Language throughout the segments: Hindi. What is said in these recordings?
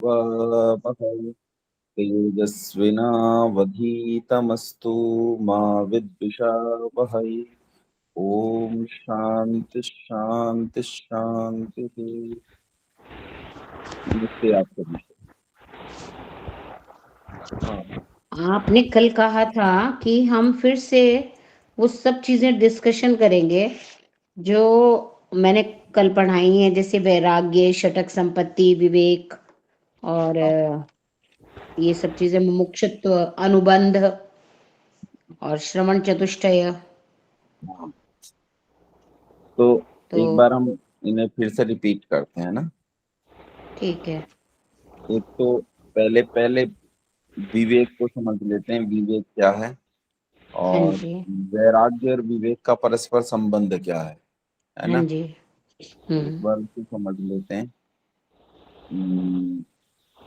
वः तेजस्विनावधीतमस्तु मा विद्विषावहै। ओम शांति शांति शांति। नमस्ते आप सभी को। हाँ आपने कल कहा था कि हम फिर से वो सब चीजें डिस्कशन करेंगे जो मैंने कल पढ़ाई हैं, जैसे वैराग्य, षटक संपत्ति, विवेक और हाँ ये सब चीजें, मुमुक्षुत्व, अनुबंध और श्रवण चतुष्टय। हाँ। तो तो एक बार हम इन्हें फिर से रिपीट करते हैं ना। ठीक है। एक तो पहले पहले विवेक को समझ लेते हैं, विवेक क्या है, हाँ और जी। वैराग्य और विवेक का परस्पर संबंध क्या है हाँ ना। जी। एक बार उसे समझ लेते हैं।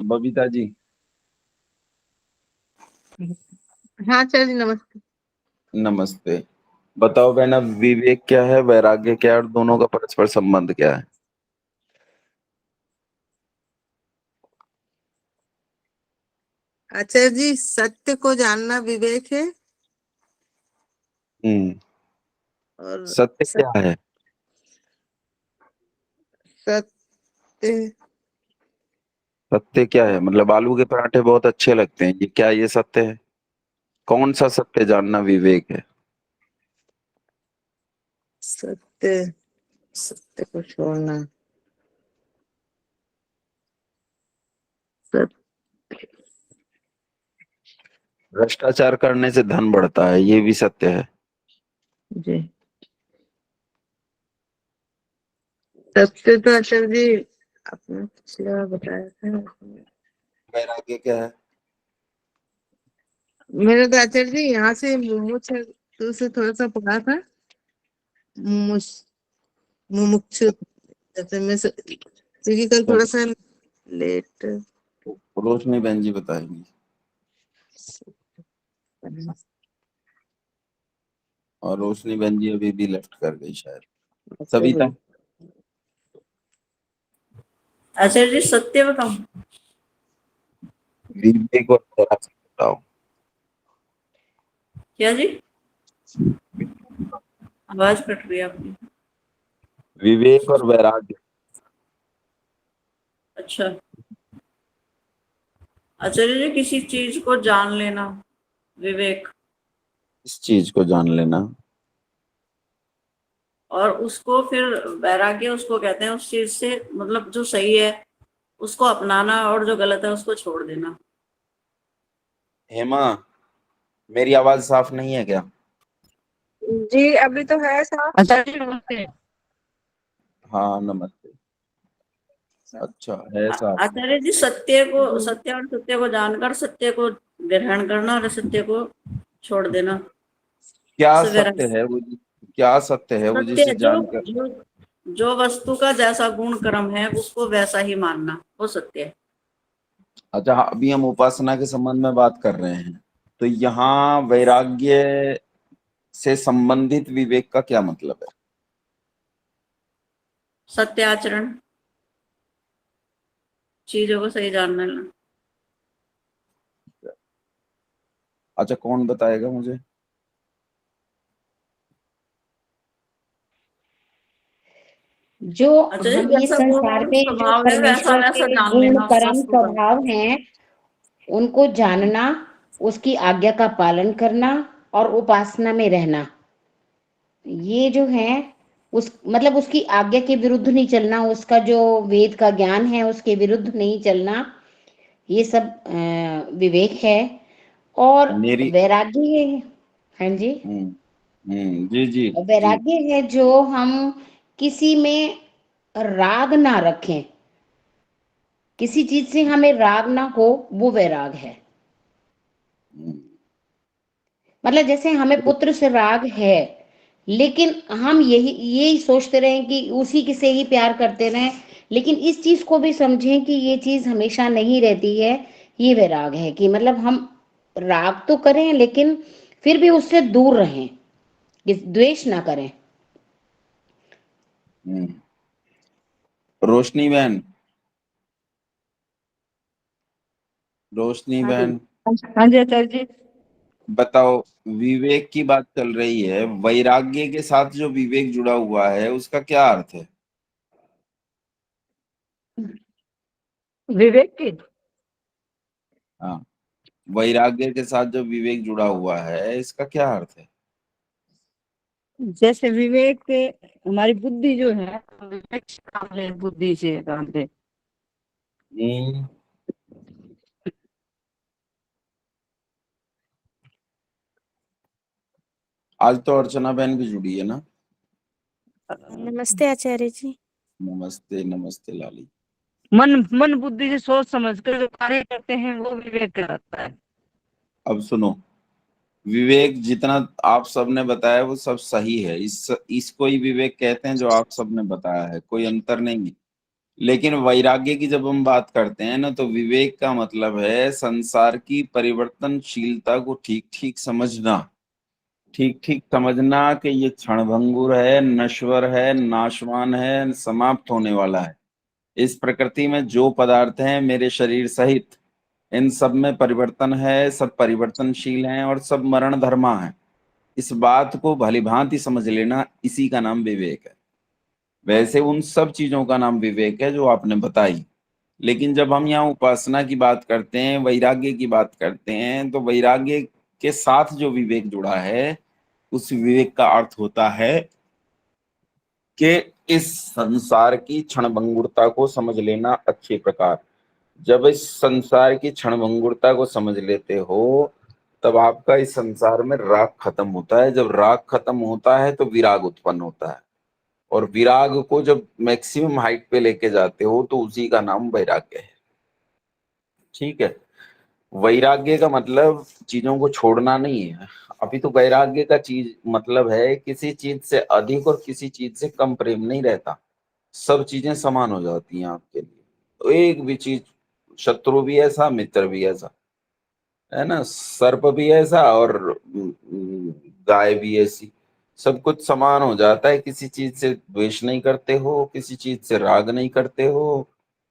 बबीता जी। हाँ आचार्य जी नमस्ते। नमस्ते। बताओ बहना, विवेक क्या है, वैराग्य क्या है, और दोनों का परस्पर संबंध क्या है। आचार्य जी, सत्य को जानना विवेक है हम्म। और सत्य क्या सत्य है। सत्य क्या है मतलब आलू के पराठे बहुत अच्छे लगते हैं, ये क्या ये सत्य है। कौन सा सत्य जानना विवेक है। सत्य सत्य को छोड़ना। सत्य भ्रष्टाचार करने से धन बढ़ता है, ये भी सत्य है। जी। सत्य तो आचार्य जी आपने पिछला बताया था। वैराग्य क्या है। मैंने तो आचार्य जी यहाँ से मुमुक्षु से थोड़ा सा पढ़ा था। मुमुक्ष- मुमुक्षु जैसे क्योंकि कल थोड़ा सा लेट। रोशनी बहन जी बताएंगी, और रोशनी बहन जी अभी भी लेफ्ट कर गई शायद। सविता। आचार्य जी सत्य बताओ। विवेक और वैराग्य बताओ। क्या जी, आवाज कट रही है आपकी। विवेक और वैराग्य। अच्छा आचार्य जी, किसी चीज को जान लेना विवेक, इस चीज को जान लेना। और उसको फिर वैराग्य उसको कहते हैं उस चीज से, मतलब जो सही है उसको अपनाना और जो गलत है उसको छोड़ देना। हेमा, मेरी आवाज साफ नहीं है क्या। जी अभी तो है साहब। आचार्य जी नमस्ते। हाँ नमस्ते। अच्छा है साफ। आचार्य जी सत्य और सत्य को जानकर सत्य को ग्रहण करना और असत्य को छोड़ देना, क्या उसे सत्य वैराग्य। है वो क्या सत्य है वो सत्य जिसे जो जानकर। जो जो वस्तु का जैसा गुण कर्म है उसको वैसा ही मानना, वो सत्य है। अच्छा हाँ, अभी हम उपासना के संबंध में बात कर रहे हैं, तो यहाँ वैराग्य से संबंधित विवेक का क्या मतलब है। सत्य आचरण, चीजों को सही जानना। अच्छा कौन बताएगा मुझे। जो अच्छा जी, हम ये जैसा गुण संसार और में जो स्वभाव है वैसा परमेश्वर वैसा के जान गुण लेना उस कर्म वस्तु का। स्वभाव हैं, उनको जानना, उसकी आज्ञा का पालन करना और उपासना में रहना, ये जो है उस मतलब उसकी आज्ञा के विरुद्ध नहीं चलना, उसका जो वेद का ज्ञान है उसके विरुद्ध नहीं चलना, ये सब विवेक है। और मेरी। वैराग्य है। हाँ जी। जी जी और जी। वैराग्य है जो हम किसी में राग ना रखें, किसी चीज से हमें राग ना हो, वो वैराग है। हम्म, मतलब जैसे हमें पुत्र से राग है, लेकिन हम यही सोचते रहें कि उसी के से ही प्यार करते रहें, लेकिन इस चीज को भी समझें कि ये चीज हमेशा नहीं रहती है। ये वैराग है कि मतलब हम राग तो करें लेकिन फिर भी उससे दूर रहें, द्वेष ना करें। हम्म। रोशनी बहन, रोशनी हाँ जी। बहन हाँ जी आचार्य जी। बताओ, विवेक की बात चल रही है, वैराग्य के साथ जो विवेक जुड़ा हुआ है उसका क्या अर्थ है? विवेक की हाँ, वैराग्य के साथ जो विवेक जुड़ा हुआ है इसका क्या अर्थ है? जैसे विवेक हमारी बुद्धि जो है विवेक से काम ले, बुद्धि से काम ले। हम्म, आज तो अर्चना बहन भी जुड़ी है ना। नमस्ते आचार्य जी। नमस्ते नमस्ते लाली। मन मन बुद्धि से सोच समझ कर जो कार्य करते हैं वो विवेक कहलाता है। अब सुनो, विवेक जितना आप सबने बताया वो सब सही है, इसको ही विवेक कहते हैं जो आप सबने बताया है, कोई अंतर नहीं है। लेकिन वैराग्य की जब हम बात करते हैं ना, तो विवेक का मतलब है संसार की परिवर्तनशीलता को ठीक ठीक समझना। ठीक ठीक समझना कि ये क्षणभंगुर है, नश्वर है, नाशवान है, समाप्त होने वाला है। इस प्रकृति में जो पदार्थ हैं मेरे शरीर सहित, इन सब में परिवर्तन है, सब परिवर्तनशील हैं और सब मरण धर्मा है। इस बात को भलीभांति समझ लेना, इसी का नाम विवेक है। वैसे उन सब चीजों का नाम विवेक है जो आपने बताई। लेकिन जब हम यहाँ उपासना की बात करते हैं, वैराग्य की बात करते हैं, तो वैराग्य के साथ जो विवेक जुड़ा है उस विवेक का अर्थ होता है कि इस संसार की क्षणभंगुरता को समझ लेना अच्छे प्रकार। जब इस संसार की क्षणभंगुरता को समझ लेते हो तब आपका इस संसार में राग खत्म होता है। जब राग खत्म होता है तो विराग उत्पन्न होता है, और विराग को जब मैक्सिमम हाइट पे लेके जाते हो तो उसी का नाम वैराग्य है। ठीक है, वैराग्य का मतलब चीजों को छोड़ना नहीं है। अभी तो वैराग्य का चीज मतलब है किसी चीज से अधिक और किसी चीज से कम प्रेम नहीं रहता, सब चीजें समान हो जाती हैं आपके लिए। तो एक भी चीज, शत्रु भी ऐसा, मित्र भी ऐसा, है ना, सर्प भी ऐसा और गाय भी ऐसी, सब कुछ समान हो जाता है। किसी चीज से द्वेष नहीं करते हो, किसी चीज से राग नहीं करते हो,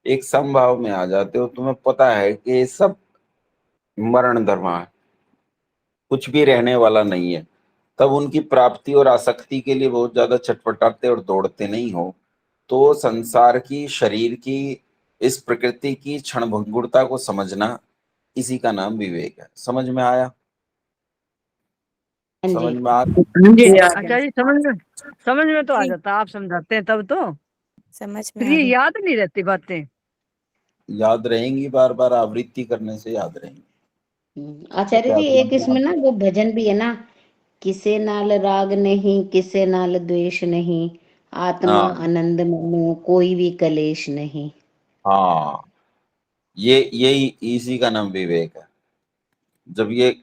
एक समभाव में आ जाते हो। तुम्हें पता है कि ये सब मरण धर्मा है, कुछ भी रहने वाला नहीं है। तब उनकी प्राप्ति और आसक्ति के लिए बहुत ज्यादा छटपटाते और दौड़ते नहीं हो। तो संसार की, शरीर की, इस प्रकृति की क्षणभंगुरता को समझना, इसी का नाम विवेक है। समझ में आया? हाँ जी। समझ में आ हाँ जी जी। आचार्य जी, समझ में तो आ जी। जाता, आप समझाते हैं तब तो। समझ में फिर आ ये गई। याद नहीं रहती बातें। याद रहेंगी, बार बार आवृत्ति करने से याद रहेंगी। आचार्य जैसे जी, अपना एक इसमें ना वो भजन भी है ना, किसे नाल राग नहीं, किसे नाल द्वेष नहीं, आत्मा हाँ आनंद मनो, कोई भी कलेश नहीं। हाँ, ये यही इसी का नाम विवेक है। जब ये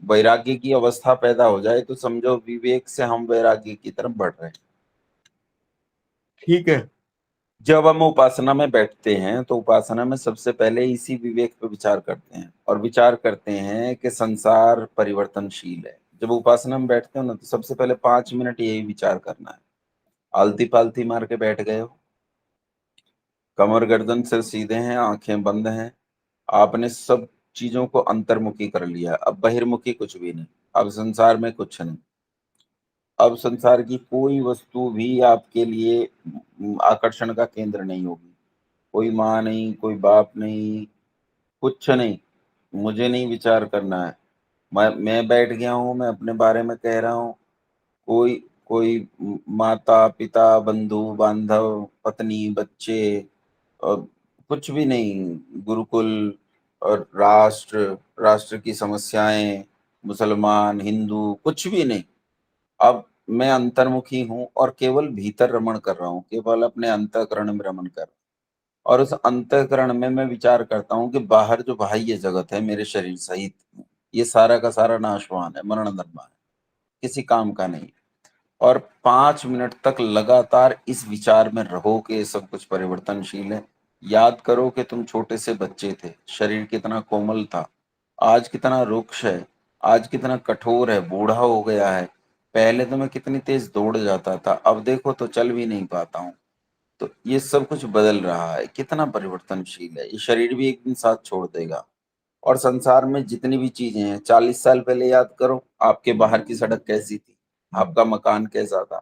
वैराग्य की अवस्था पैदा हो जाए तो समझो विवेक से हम वैराग्य की तरफ बढ़ रहे हैं। ठीक है, जब हम उपासना में बैठते हैं तो उपासना में सबसे पहले इसी विवेक पर विचार करते हैं, और विचार करते हैं कि संसार परिवर्तनशील है। जब उपासना में बैठते हो ना तो सबसे पहले 5 मिनट यही विचार करना है। आलती पालती मार के बैठ गए हो, कमर गर्दन से सीधे हैं, आंखें बंद हैं, आपने सब चीजों को अंतर्मुखी कर लिया। अब बहिर्मुखी कुछ भी नहीं, अब संसार में कुछ नहीं। अब संसार की कोई वस्तु भी आपके लिए आकर्षण का केंद्र नहीं होगी। कोई माँ नहीं, कोई बाप नहीं, कुछ नहीं। मुझे नहीं विचार करना है। मैं बैठ गया हूँ, मैं अपने बारे में कह रहा हूँ। कोई कोई माता पिता, बंधु बांधव, पत्नी, बच्चे, और कुछ भी नहीं। गुरुकुल और राष्ट्र, राष्ट्र की समस्याएं, मुसलमान, हिंदू, कुछ भी नहीं। अब मैं अंतर्मुखी हूँ और केवल भीतर रमण कर रहा हूँ, केवल अपने अंतःकरण में रमण कर रहा हूँ। और उस अंतःकरण में मैं विचार करता हूँ कि बाहर जो बाह्य जगत है मेरे शरीर सहित, ये सारा का सारा नाशवान है, मरण धर्मा है, किसी काम का नहीं। और 5 मिनट तक लगातार इस विचार में रहो कि ये सब कुछ परिवर्तनशील है। याद करो कि तुम छोटे से बच्चे थे, शरीर कितना कोमल था, आज कितना रुक्ष है, आज कितना कठोर है, बूढ़ा हो गया है। पहले तो मैं कितनी तेज दौड़ जाता था, अब देखो तो चल भी नहीं पाता हूँ। तो ये सब कुछ बदल रहा है, कितना परिवर्तनशील है। ये शरीर भी एक दिन साथ छोड़ देगा। और संसार में जितनी भी चीजें हैं, 40 साल पहले याद करो, आपके बाहर की सड़क कैसी थी, आपका मकान कैसा था,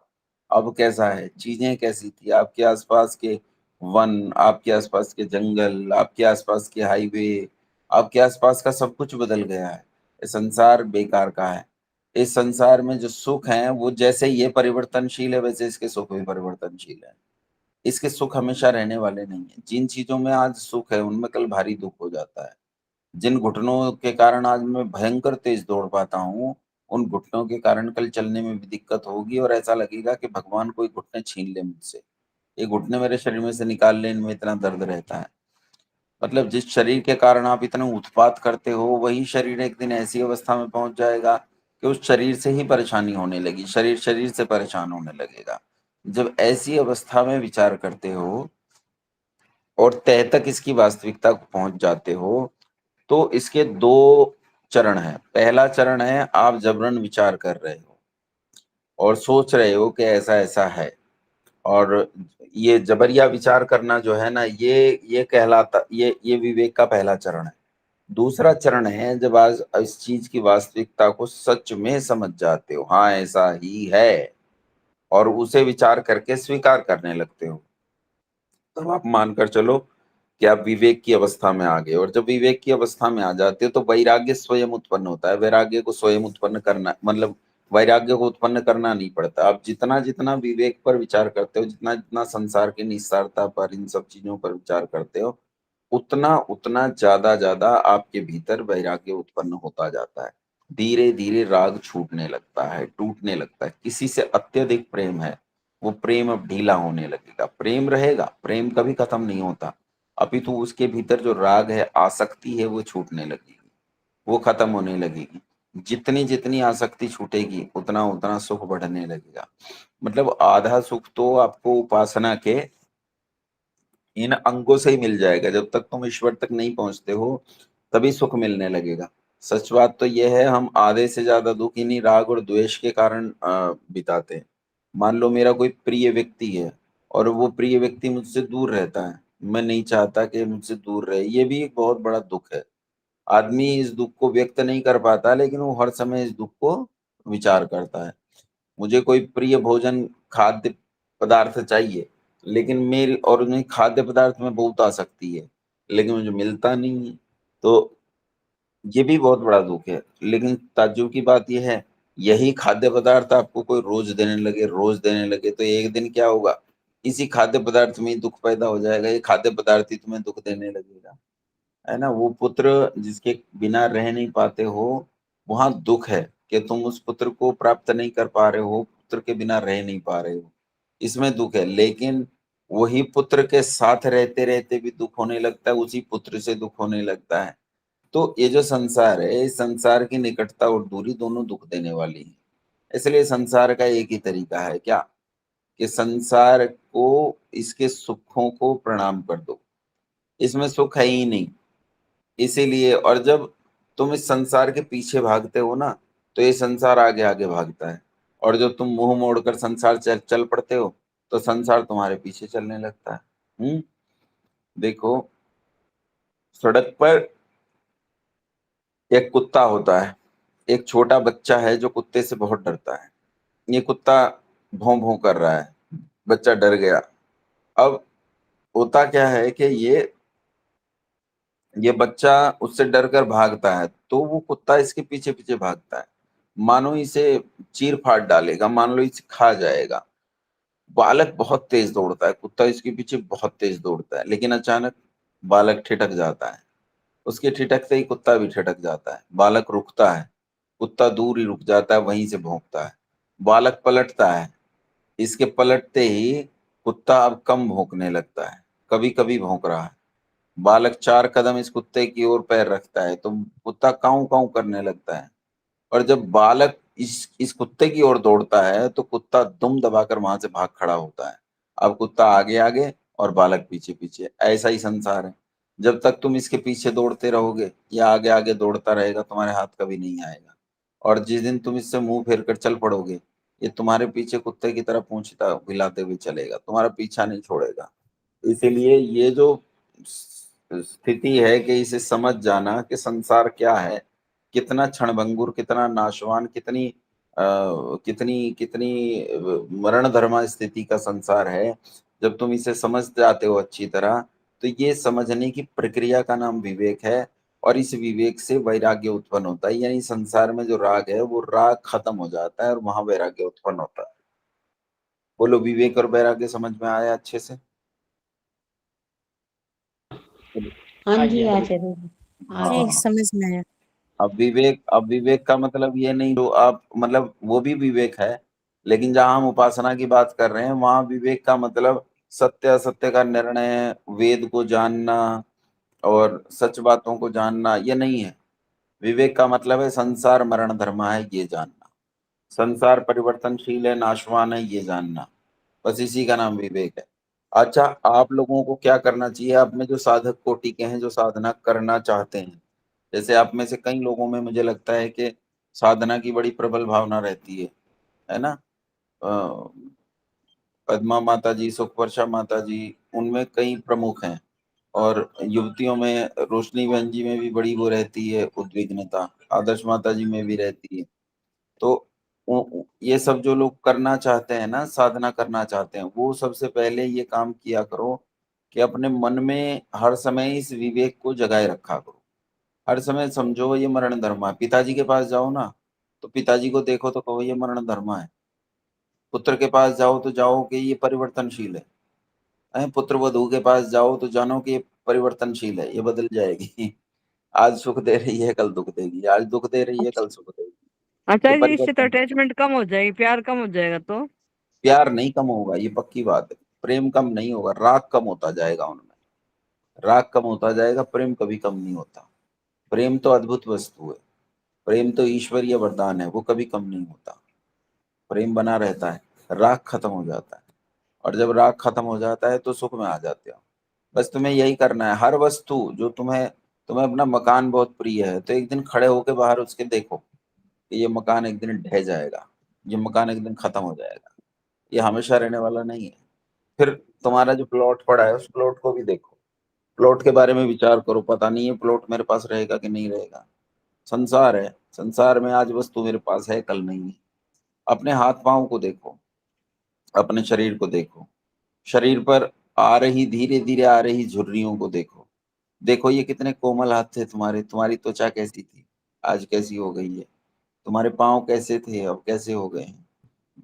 अब कैसा है, चीजें कैसी थी, आपके आसपास के वन, आपके आसपास के जंगल, आपके आसपास के हाईवे, आपके आसपास का सब कुछ बदल गया है। ये संसार बेकार का है। इस संसार में जो सुख है वो जैसे ये परिवर्तनशील है, वैसे इसके सुख भी परिवर्तनशील है। इसके सुख हमेशा रहने वाले नहीं है। जिन चीजों में आज सुख है उनमें कल भारी दुख हो जाता है। जिन घुटनों के कारण आज मैं भयंकर तेज दौड़ पाता हूँ, उन घुटनों के कारण कल चलने में भी दिक्कत होगी और ऐसा लगेगा कि भगवान कोई घुटने छीन ले मुझसे। ये घुटने मेरे शरीर में से निकाल ले, इनमें इतना दर्द रहता है। मतलब जिस शरीर के कारण आप इतना उत्पात करते हो, वही शरीर एक दिन ऐसी अवस्था में पहुंच जाएगा कि उस शरीर से ही परेशानी होने लगी, शरीर शरीर से परेशान होने लगेगा। जब ऐसी अवस्था में विचार करते हो और तह तक इसकी वास्तविकता को पहुंच जाते हो, तो इसके दो चरण हैं। पहला चरण है आप जबरन विचार कर रहे हो और सोच रहे हो कि ऐसा ऐसा है, और ये जबरिया विचार करना जो है ना, ये कहलाता, ये विवेक का पहला चरण है। दूसरा चरण है जब आज इस चीज की वास्तविकता को सच में समझ जाते हो, हाँ ऐसा ही है, और उसे विचार करके स्वीकार करने लगते हो, तब आप मानकर चलो कि आप विवेक की अवस्था में आ गए। और जब विवेक की अवस्था में आ जाते हो तो वैराग्य स्वयं उत्पन्न होता है। वैराग्य को स्वयं उत्पन्न करना मतलब वैराग्य को उत्पन्न करना नहीं पड़ता। आप जितना जितना विवेक पर विचार करते हो, जितना जितना संसार की निस्सारता पर, इन सब चीजों पर विचार करते हो, उतना उतना ज्यादा ज्यादा आपके भीतर वैराग्य उत्पन्न होता जाता है। धीरे धीरे राग छूटने लगता है, टूटने लगता है। किसी से अत्यधिक प्रेम है, वो प्रेम अब ढीला होने लगेगा। प्रेम रहेगा, प्रेम कभी खत्म नहीं होता, अपितु उसके भीतर जो राग है, आसक्ति है, वो छूटने लगेगी, वो खत्म होने लगेगी। जितनी जितनी आसक्ति छूटेगी उतना उतना सुख बढ़ने लगेगा। मतलब आधा सुख तो आपको उपासना के इन अंगों से ही मिल जाएगा। जब तक तुम ईश्वर तक नहीं पहुंचते हो तभी सुख मिलने लगेगा। सच बात तो यह है, हम आधे से ज्यादा दुख इन्हीं राग और द्वेष के कारण बिताते हैं। मान लो मेरा कोई प्रिय व्यक्ति है और वो प्रिय व्यक्ति मुझसे दूर रहता है, मैं नहीं चाहता कि मुझसे दूर रहे, ये भी एक बहुत बड़ा दुख है। आदमी इस दुख को व्यक्त नहीं कर पाता, लेकिन वो हर समय इस दुख को विचार करता है। मुझे कोई प्रिय भोजन, खाद्य पदार्थ चाहिए, लेकिन मेरी और उन्हें खाद्य पदार्थ में बहुत आसक्ति है, लेकिन मुझे मिलता नहीं है, तो ये भी बहुत बड़ा दुख है। लेकिन ताज्जुब की बात यह है, यही खाद्य पदार्थ आपको कोई रोज देने लगे, रोज देने लगे, तो एक दिन क्या होगा, इसी खाद्य पदार्थ में ही दुख पैदा हो जाएगा। ये खाद्य पदार्थ ही तुम्हें दुख देने लगेगा, है ना। वो पुत्र जिसके बिना रह नहीं पाते हो, वहां दुख है कि तुम उस पुत्र को प्राप्त नहीं कर पा रहे हो, पुत्र के बिना रह नहीं पा रहे हो, इसमें दुख है। लेकिन वही पुत्र के साथ रहते रहते भी दुख होने लगता है, उसी पुत्र से दुख होने लगता है। तो ये जो संसार है, इस संसार की निकटता और दूरी दोनों दुख देने वाली है। इसलिए संसार का एक ही तरीका है क्या, कि संसार को, इसके सुखों को प्रणाम कर दो, इसमें सुख है ही नहीं। इसीलिए, और जब तुम इस संसार के पीछे भागते हो ना, तो ये संसार आगे आगे भागता है। और जब तुम मुंह मोड़कर संसार चल पड़ते हो, तो संसार तुम्हारे पीछे चलने लगता है। देखो, सड़क पर एक कुत्ता होता है, एक छोटा बच्चा है जो कुत्ते से बहुत डरता है। ये कुत्ता भौं भौं कर रहा है, बच्चा डर गया। अब होता क्या है कि ये बच्चा उससे डर कर भागता है, तो वो कुत्ता इसके पीछे पीछे भागता है, मानो इसे चीर फाड़ डालेगा, मान लो इसे खा जाएगा। बालक बहुत तेज दौड़ता है, कुत्ता इसके पीछे बहुत तेज दौड़ता है, लेकिन अचानक बालक ठिठक जाता है। उसके ठिठकते ही कुत्ता भी ठिठक जाता है। बालक रुकता है, कुत्ता दूर ही रुक जाता है, वहीं से भौंकता है। बालक पलटता है, इसके पलटते ही कुत्ता अब कम भौंकने लगता है, कभी कभी भौंक रहा है। बालक 4 कदम इस कुत्ते की ओर पैर रखता है तो कुत्ता काऊ काऊ करने लगता है। और जब बालक इस कुत्ते की ओर दौड़ता है तो कुत्ता दुम दबाकर वहां से भाग खड़ा होता है। अब कुत्ता आगे आगे और बालक पीछे पीछे। ऐसा ही संसार है। जब तक तुम इसके पीछे दौड़ते रहोगे, या आगे आगे दौड़ता रहेगा, तुम्हारे हाथ कभी नहीं आएगा। और जिस दिन तुम इससे मुंह फेर कर चल पड़ोगे, ये तुम्हारे पीछे कुत्ते की तरह पूंछता हिलाते हुए चलेगा, तुम्हारा पीछा नहीं छोड़ेगा। इसीलिए ये जो स्थिति है कि इसे समझ जाना कि संसार क्या है, कितना क्षणभंगुर, कितना नाशवान, कितनी कितनी कितनी मरण धर्मा स्थिति का संसार है। जब तुम इसे समझ जाते हो अच्छी तरह, तो ये समझने की प्रक्रिया का नाम विवेक है, और इस विवेक से वैराग्य उत्पन्न होता है। यानी संसार में जो राग है वो राग खत्म हो जाता है और वहां वैराग्य उत्पन्न होता है। बोलो, विवेक और वैराग्य समझ में आया अच्छे से? हाँ जी, हाँ आचार्य जी, आ हाँ। गया। जी समझ में आया। अब विवेक का मतलब ये नहीं जो आप मतलब वो भी विवेक है, लेकिन जहां हम उपासना की बात कर रहे हैं वहां विवेक का मतलब सत्य असत्य का निर्णय, वेद को जानना और सच बातों को जानना, ये नहीं है। विवेक का मतलब है संसार मरण धर्म है ये जानना, संसार परिवर्तनशील है, नाशवान है ये जानना, बस इसी का नाम विवेक है। अच्छा, आप लोगों को क्या करना चाहिए? आप में जो साधक कोटि के हैं, जो साधना करना चाहते हैं, जैसे आप में से कई लोगों में मुझे लगता है कि साधना की बड़ी प्रबल भावना रहती है ना? पद्मा माता जी, सुखवर्षा माता जी, उनमें कई प्रमुख हैं, और युवतियों में रोशनी बहन जी में भी बड़ी वो रहती है उद्विग्नता, आदर्श माता जी में भी रहती है। तो ये सब जो लोग करना चाहते हैं ना, साधना करना चाहते हैं, वो सबसे पहले ये काम किया करो कि अपने मन में हर समय इस विवेक को जगाए रखा करो। हर समय समझो ये मरण धर्म है। पिताजी के पास जाओ ना, तो पिताजी को देखो तो कहो ये मरण धर्म है। पुत्र के पास जाओ तो जाओ कि ये परिवर्तनशील है। पुत्र वधू के पास जाओ तो जानो कि ये परिवर्तनशील है, ये बदल जाएगी। आज सुख दे रही है, कल दुख देगी, आज दुख दे रही है, कल सुख देगी। अच्छा ये जी, इससे तो परिवर्तन, अटैचमेंट कम हो जाएगी, प्यार कम हो जाएगा तो। प्यार नहीं कम होगा, ये पक्की बात है। प्रेम कम नहीं होगा, राग कम होता जाएगा उनमें। राग कम होता जाएगा, प्रेम कभी कम नहीं होता। प्रेम तो अद्भुत वस्तु है, प्रेम तो ईश्वरीय वरदान है, वो कभी कम नहीं होता। प्रेम बना रहता है, राग खत्म हो जाता है, और जब राग खत्म हो जाता है तो सुख में आ जाते हो। बस तुम्हें यही करना है। हर वस्तु जो तुम्हें तुम्हें अपना मकान बहुत प्रिय है, तो एक दिन खड़े होके बाहर उसके देखो कि ये मकान एक दिन ढह जाएगा, ये मकान एक दिन खत्म हो जाएगा, ये हमेशा रहने वाला नहीं है। फिर तुम्हारा जो प्लॉट पड़ा है उस प्लॉट को भी देखो, प्लॉट के बारे में विचार करो, पता नहीं ये प्लॉट मेरे पास रहेगा कि नहीं रहेगा। संसार है, संसार में आज वस्तु मेरे पास है, कल नहीं है। अपने हाथ पांव को देखो, अपने शरीर को देखो, शरीर पर आ रही, धीरे धीरे आ रही झुर्रियों को देखो। देखो ये कितने कोमल हाथ थे तुम्हारे, तुम्हारी त्वचा कैसी थी, आज कैसी हो गई है। तुम्हारे पांव कैसे थे, अब कैसे हो गए हैं।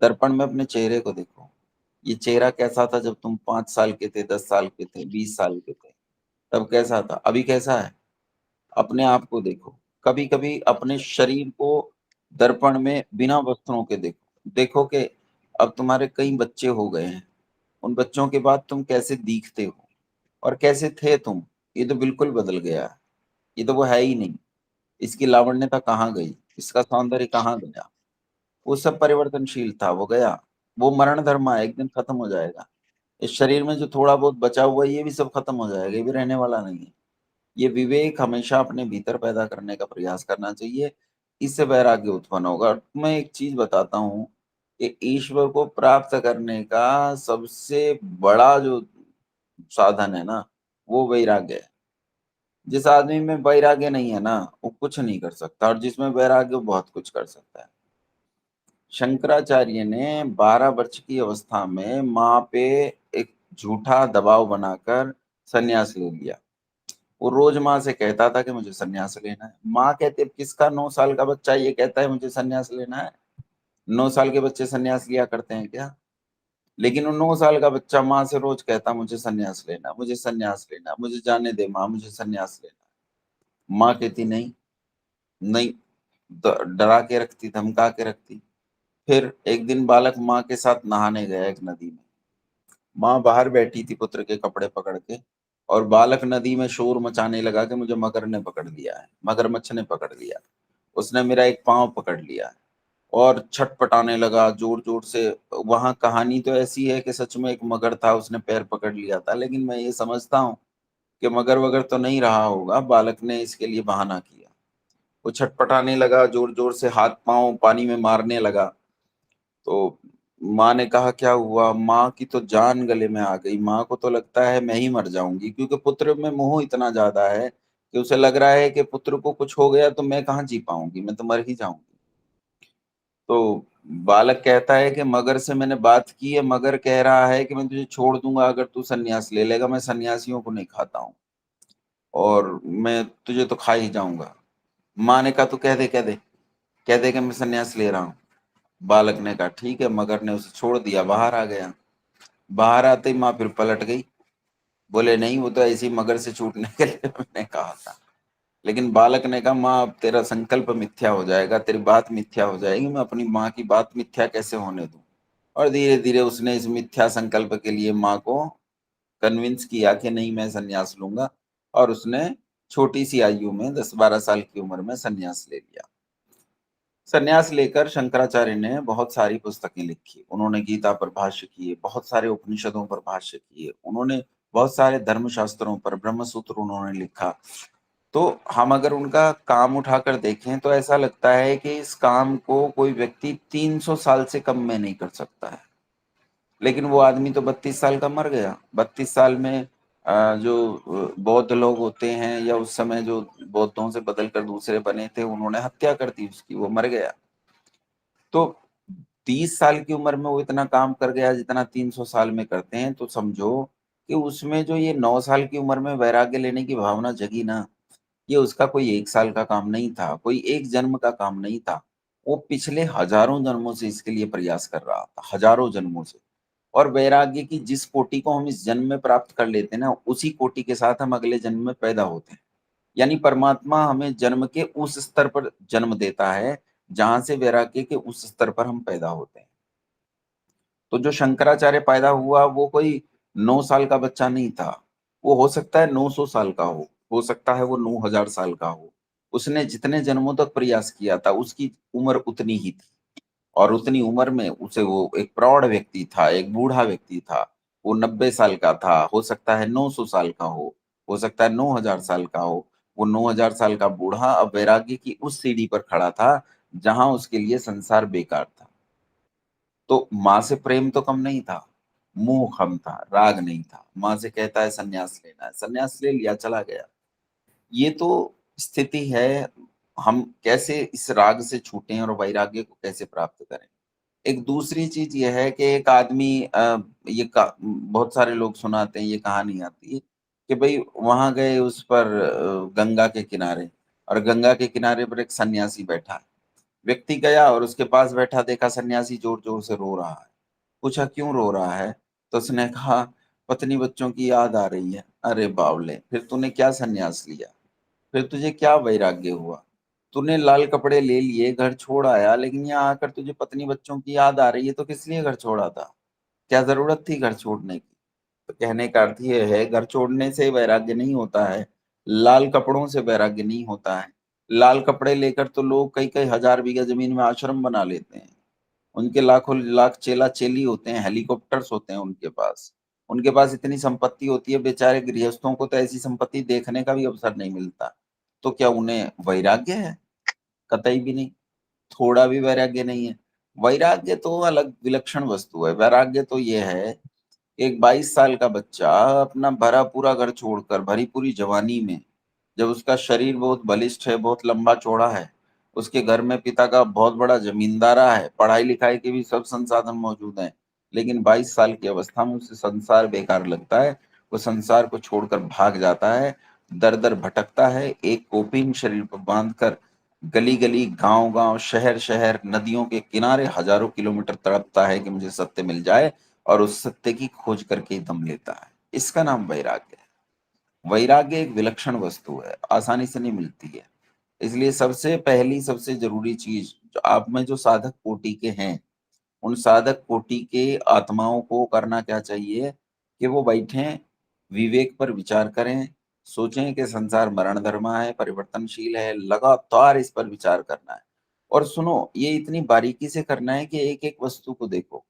दर्पण में अपने चेहरे को देखो, ये चेहरा कैसा था जब तुम 5 साल के थे, 10 साल के थे, 20 साल के थे, तब कैसा था, अभी कैसा है। अपने आप को देखो, कभी कभी अपने शरीर को दर्पण में बिना वस्त्रों के देखो। देखो कि अब तुम्हारे कई बच्चे हो गए हैं, उन बच्चों के बाद तुम कैसे दिखते हो, और कैसे थे तुम, ये तो बिल्कुल बदल गया है। ये तो वो है ही नहीं। इसकी लावण्यता कहाँ गई, इसका सौंदर्य कहाँ गया। वो सब परिवर्तनशील था, वो गया। वो मरण धर्म है, एक दिन खत्म हो जाएगा। इस शरीर में जो थोड़ा बहुत बचा हुआ है ये भी सब खत्म हो जाएगा, ये भी रहने वाला नहीं है। ये विवेक हमेशा अपने भीतर पैदा करने का प्रयास करना चाहिए, इससे वैराग्य उत्पन्न होगा। और मैं एक चीज बताता हूँ कि ईश्वर को प्राप्त करने का सबसे बड़ा जो साधन है ना, वो वैराग्य है। जिस आदमी में वैराग्य नहीं है ना, वो कुछ नहीं कर सकता, और जिसमें वैराग्य वो बहुत कुछ कर सकता है। शंकराचार्य ने 12 वर्ष की अवस्था में माँ पे एक झूठा दबाव बनाकर सन्यास ले लिया। वो रोज माँ से कहता था कि मुझे सन्यास लेना है। माँ कहती अब किसका 9 साल का बच्चा ये कहता है मुझे सन्यास लेना है। 9 साल के बच्चे सन्यास लिया करते हैं क्या? लेकिन वो 9 साल का बच्चा माँ से रोज कहता मुझे सन्यास लेना, मुझे सन्यास लेना, मुझे जाने दे माँ, मुझे सन्यास लेना। माँ कहती नहीं, नहीं, डरा के रखती, धमका के रखती। फिर एक दिन बालक माँ के साथ नहाने गया एक नदी में। माँ बाहर बैठी थी पुत्र के कपड़े पकड़ के, और बालक नदी में शोर मचाने लगा कि मुझे मगर ने पकड़ लिया है, मगरमच्छ ने पकड़ लिया, उसने मेरा एक पाँव पकड़ लिया है, और छटपटाने लगा जोर जोर से। वहां कहानी तो ऐसी है कि सच में एक मगर था, उसने पैर पकड़ लिया था, लेकिन मैं ये समझता हूँ कि मगर वगर तो नहीं रहा होगा, बालक ने इसके लिए बहाना किया। वो छटपटाने लगा, जोर जोर से हाथ पांव पानी में मारने लगा। तो माँ ने कहा क्या हुआ? माँ की तो जान गले में आ गई। माँ को तो लगता है मैं ही मर जाऊंगी, क्योंकि पुत्र में मोह इतना ज्यादा है कि उसे लग रहा है कि पुत्र को कुछ हो गया तो मैं कहाँ जी पाऊंगी, मैं तो मर ही जाऊंगी। तो बालक कहता है कि मगर से मैंने बात की है, मगर कह रहा है कि मैं तुझे छोड़ दूंगा अगर तू सन्यास ले लेगा। मैं सन्यासियों को नहीं खाता हूँ और मैं तुझे तो खा ही जाऊंगा। माँ ने कहा तू कह दे, कह दे, कह दे कि मैं सन्यास ले रहा हूँ। बालक ने कहा ठीक है। मगर ने उसे छोड़ दिया, बाहर आ गया। बाहर आते ही माँ फिर पलट गई, बोले नहीं वो तो ऐसी मगर से छूटने के लिए मैंने कहा था। लेकिन बालक ने कहा माँ अब तेरा संकल्प मिथ्या हो जाएगा, तेरी बात मिथ्या हो जाएगी, मैं अपनी माँ की बात मिथ्या कैसे होने दूं। और धीरे धीरे उसने इस मिथ्या संकल्प के लिए माँ को कन्विंस किया कि नहीं मैं सन्यास लूंगा, और उसने छोटी सी आयु में 10-12 साल की उम्र में सन्यास ले लिया। सन्यास लेकर शंकराचार्य ने बहुत सारी पुस्तकें लिखी। उन्होंने गीता पर भाष्य किए, बहुत सारे उपनिषदों पर भाष्य किए, उन्होंने बहुत सारे धर्मशास्त्रों पर ब्रह्मसूत्र उन्होंने लिखा। तो हम अगर उनका काम उठाकर देखें तो ऐसा लगता है कि इस काम को कोई व्यक्ति 300 साल से कम में नहीं कर सकता है। लेकिन वो आदमी तो 32 साल का मर गया। 32 साल में जो बौद्ध लोग होते हैं या उस समय जो बौद्धों से बदल कर दूसरे बने थे, उन्होंने हत्या कर दी उसकी, वो मर गया। तो 30 साल की उम्र में वो इतना काम कर गया जितना 300 साल में करते हैं। तो समझो कि उसमें जो ये 9 साल की उम्र में वैराग्य लेने की भावना जगी ना, ये उसका कोई 1 साल का काम नहीं था, कोई एक जन्म का काम नहीं था। वो पिछले हजारों जन्मों से इसके लिए प्रयास कर रहा था, हजारों जन्मों से। और वैराग्य की जिस कोटि को हम इस जन्म में प्राप्त कर लेते हैं ना, उसी कोटि के साथ हम अगले जन्म में पैदा होते हैं। यानी परमात्मा हमें जन्म के उस स्तर पर जन्म देता है जहां से वैराग्य के उस स्तर पर हम पैदा होते हैं। तो जो शंकराचार्य पैदा हुआ वो कोई 9 साल का बच्चा नहीं था। वो हो सकता है 900 साल का हो सकता है वो 9000 साल का हो। उसने जितने जन्मों तक प्रयास किया था उसकी उम्र उतनी ही थी। और उतनी उम्र में उसे वो एक प्रौढ़ व्यक्ति था, एक बूढ़ा व्यक्ति था। वो 90 साल का था, हो सकता है 900 साल का हो सकता है 9000 साल का हो। वो 9000 साल का बूढ़ा अब वैराग्य की उस सीढ़ी पर खड़ा था जहां उसके लिए संसार बेकार था। तो माँ से प्रेम तो कम नहीं था, मोह कम था, राग नहीं था। माँ से कहता है सन्यास लेना है, सन्यास ले लिया, चला गया। ये तो स्थिति है। हम कैसे इस राग से छूटें और वैराग्य को कैसे प्राप्त करें। एक दूसरी चीज ये है कि एक आदमी बहुत सारे लोग सुनाते हैं, ये कहानी आती है कि भाई वहां गए उस पर गंगा के किनारे, और गंगा के किनारे पर एक सन्यासी बैठा है। व्यक्ति गया और उसके पास बैठा, देखा सन्यासी जोर जोर से रो रहा है। पूछा क्यों रो रहा है? तो उसने कहा पत्नी बच्चों की याद आ रही है। अरे बावले, फिर तूने क्या सन्यास लिया? फिर तुझे क्या वैराग्य हुआ? तूने लाल कपड़े ले लिए, घर छोड़ आया, लेकिन यहाँ आकर तुझे पत्नी बच्चों की याद आ रही है, तो किस लिए घर छोड़ा था? क्या जरूरत थी घर छोड़ने की? तो कहने का अर्थ ये है, घर छोड़ने से वैराग्य नहीं होता है, लाल कपड़ों से वैराग्य नहीं होता है। लाल कपड़े लेकर तो लोग कई कई हजार बीघा जमीन में आश्रम बना लेते हैं। उनके लाखों लाख चेला चेली होते हैं, हेलीकॉप्टर्स होते हैं उनके पास इतनी संपत्ति होती है। बेचारे गृहस्थों को तो ऐसी संपत्ति देखने का भी अवसर नहीं मिलता। तो क्या उन्हें वैराग्य है? कतई भी नहीं, थोड़ा भी वैराग्य नहीं है। वैराग्य तो अलग विलक्षण वस्तु है। वैराग्य तो ये है, एक 22 साल का बच्चा अपना भरा पूरा घर छोड़कर भरी पूरी जवानी में, जब उसका शरीर बहुत बलिष्ठ है, बहुत लंबा चौड़ा है, उसके घर में पिता का बहुत बड़ा जमींदारा है, पढ़ाई लिखाई के भी सब संसाधन मौजूद हैं, लेकिन 22 साल की अवस्था में उसे संसार बेकार लगता है। वो संसार को छोड़कर भाग जाता है, दर दर भटकता है, एक कोपीन शरीर पर बांधकर गली गली, गांव गांव, शहर शहर, नदियों के किनारे हजारों किलोमीटर तड़पता है कि मुझे सत्य मिल जाए, और उस सत्य की खोज करके ही दम लेता है। इसका नाम वैराग्य है। वैराग्य एक विलक्षण वस्तु है, आसानी से नहीं मिलती है। इसलिए सबसे पहली सबसे जरूरी चीज जो आप में जो साधक कोटि के हैं, उन साधक कोटि के आत्माओं को करना क्या चाहिए कि वो बैठें, विवेक पर विचार करें, सोचें कि संसार मरण धर्मा है, परिवर्तनशील है, लगातार इस पर विचार करना है। और सुनो, ये इतनी बारीकी से करना है कि एक एक वस्तु को देखो।